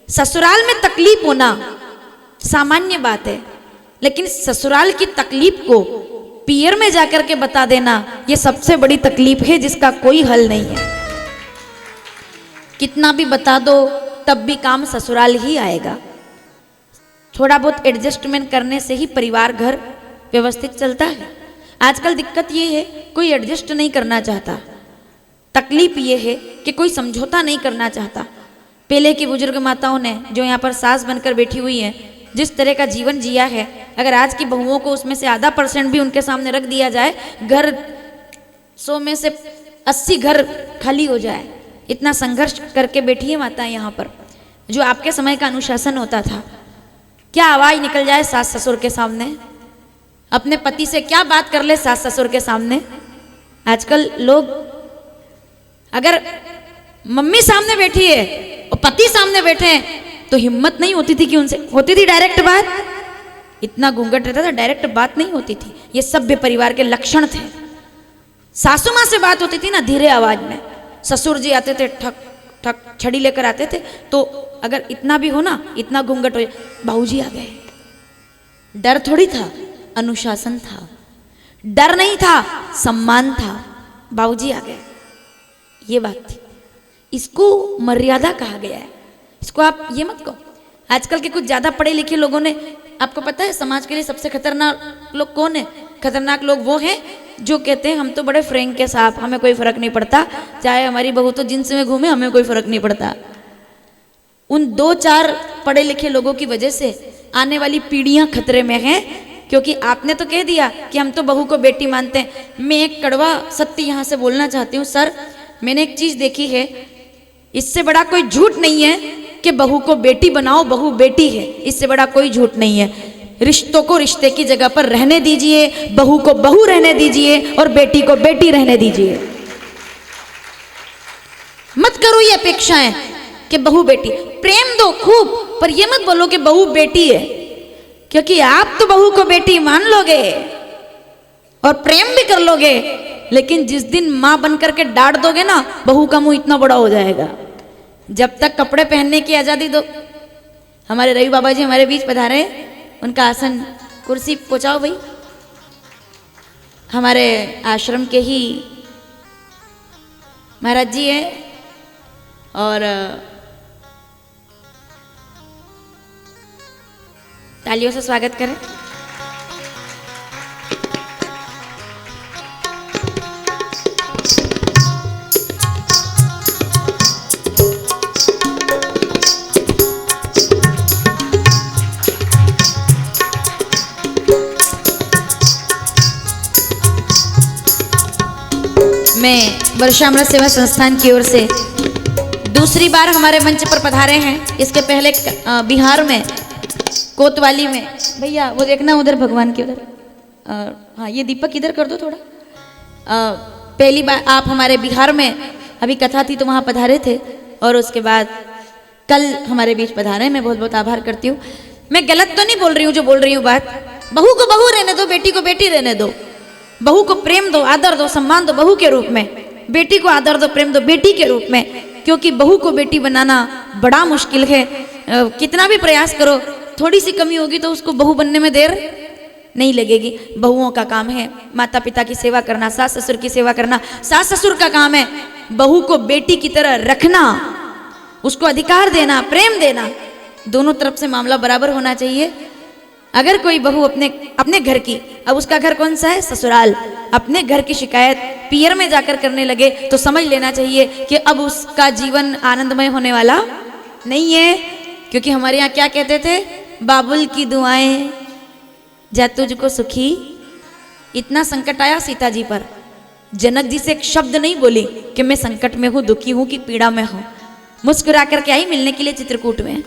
ससुराल में तकलीफ होना सामान्य बात है, लेकिन ससुराल की तकलीफ को पियर में जाकर के बता देना ये सबसे बड़ी तकलीफ है जिसका कोई हल नहीं है। कितना भी बता दो तब भी काम ससुराल ही आएगा। थोड़ा बहुत एडजस्टमेंट करने से ही परिवार घर व्यवस्थित चलता है। आजकल दिक्कत ये है कोई एडजस्ट नहीं करना चाहता। तकलीफ ये है कि कोई समझौता नहीं करना चाहता। पहले की बुजुर्ग माताओं ने जो यहाँ पर सास बनकर बैठी हुई हैं, जिस तरह का जीवन जिया है, अगर आज की बहुओं को उसमें से आधा % भी उनके सामने रख दिया जाए, घर 100 में से 80 घर खाली हो जाए। इतना संघर्ष करके बैठी है माता यहाँ पर। जो आपके समय का अनुशासन होता था, क्या आवाज निकल जाए सास ससुर के सामने, अपने पति से क्या बात कर ले सास ससुर के सामने। आजकल लोग अगर मम्मी सामने बैठी है और पति सामने बैठे हैं तो हिम्मत नहीं होती थी कि उनसे होती थी डायरेक्ट बात। इतना घूंघट रहता था, डायरेक्ट बात नहीं होती थी। ये सभ्य परिवार के लक्षण थे। सासू माँ से बात होती थी ना धीरे आवाज में, ससुर जी आते थे ठक ठक छड़ी लेकर आते थे, तो अगर इतना भी हो ना, इतना घूंघट हो जाए, बाबूजी आ गए। डर थोड़ी था, अनुशासन था। डर नहीं था, सम्मान था। बाबूजी आ गए, ये बात थी। इसको मर्यादा कहा गया है। इसको आप ये मत कहो। आजकल के कुछ ज्यादा पढ़े लिखे लोगों ने, आपको पता है समाज के लिए सबसे खतरनाक लोग कौन है? खतरनाक लोग वो हैं जो कहते हैं हम तो बड़े फ्रैंक के साथ, हमें कोई फर्क नहीं पड़ता, चाहे हमारी बहू तो जींस में घूमे, हमें कोई फर्क नहीं पड़ता। उन 2-4 पढ़े लिखे लोगों की वजह से आने वाली पीढ़ियां खतरे में हैं, क्योंकि आपने तो कह दिया कि हम तो बहू को बेटी मानते हैं। मैं एक कड़वा सत्य यहाँ से बोलना चाहती हूँ। सर, मैंने एक चीज देखी है, इससे बड़ा कोई झूठ नहीं है कि बहू को बेटी बनाओ, बहू बेटी है। इससे बड़ा कोई झूठ नहीं है। रिश्तों को रिश्ते की जगह पर रहने दीजिए, बहू को बहू रहने दीजिए और बेटी को बेटी रहने दीजिए। मत करो ये अपेक्षाएं कि बहू बेटी। प्रेम दो खूब, पर ये मत बोलो कि बहू बेटी है, क्योंकि आप तो बहू को बेटी मान लोगे और प्रेम भी कर लोगे, लेकिन जिस दिन मां बनकर के डांट दोगे ना, बहू का मुंह इतना बड़ा हो जाएगा। जब तक कपड़े पहनने की आजादी दो। हमारे रवि बाबा जी हमारे बीच पधारे, उनका आसन कुर्सी पहुंचाओ भाई। हमारे आश्रम के ही महाराज जी हैं और तालियों से स्वागत करें। मैं वर्षामृत सेवा संस्थान की ओर से दूसरी बार हमारे मंच पर पधारे हैं। इसके पहले बिहार में कोतवाली में, भैया वो देखना उधर भगवान के उधर, हाँ ये दीपक इधर कर दो थोड़ा। पहली बार आप हमारे बिहार में अभी कथा थी तो वहाँ पधारे थे, और उसके बाद कल हमारे बीच पधारे। मैं बहुत बहुत आभार करती हूँ। मैं गलत तो नहीं बोल रही हूँ जो बोल रही हूँ बात। बहू को बहू रहने दो, बेटी को बेटी रहने दो। बहू को प्रेम दो, आदर दो, सम्मान दो बहू के रूप में, बेटी को आदर दो, प्रेम दो बेटी के रूप में, क्योंकि बहू को बेटी बनाना बड़ा मुश्किल है। कितना भी प्रयास करो, थोड़ी सी कमी होगी तो उसको बहू बनने में देर नहीं लगेगी। बहुओं का काम है माता पिता की सेवा करना, सास ससुर की सेवा करना। सास ससुर का काम है बहू को बेटी की तरह रखना, उसको अधिकार देना, प्रेम देना। दोनों तरफ से मामला बराबर होना चाहिए। अगर कोई बहू अपने घर की, अब उसका घर कौन सा है? ससुराल, अपने घर की शिकायत पियर में जाकर करने लगे तो समझ लेना चाहिए कि अब उसका जीवन आनंदमय होने वाला नहीं है। क्योंकि हमारे यहाँ क्या कहते थे? बाबुल की दुआएं जा तुझको सुखी। इतना संकट आया सीता जी पर, जनक जी से एक शब्द नहीं बोली कि मैं संकट में हूँ, दुखी हूँ कि पीड़ा में हूँ। मुस्कुरा करके आई मिलने के लिए चित्रकूट में।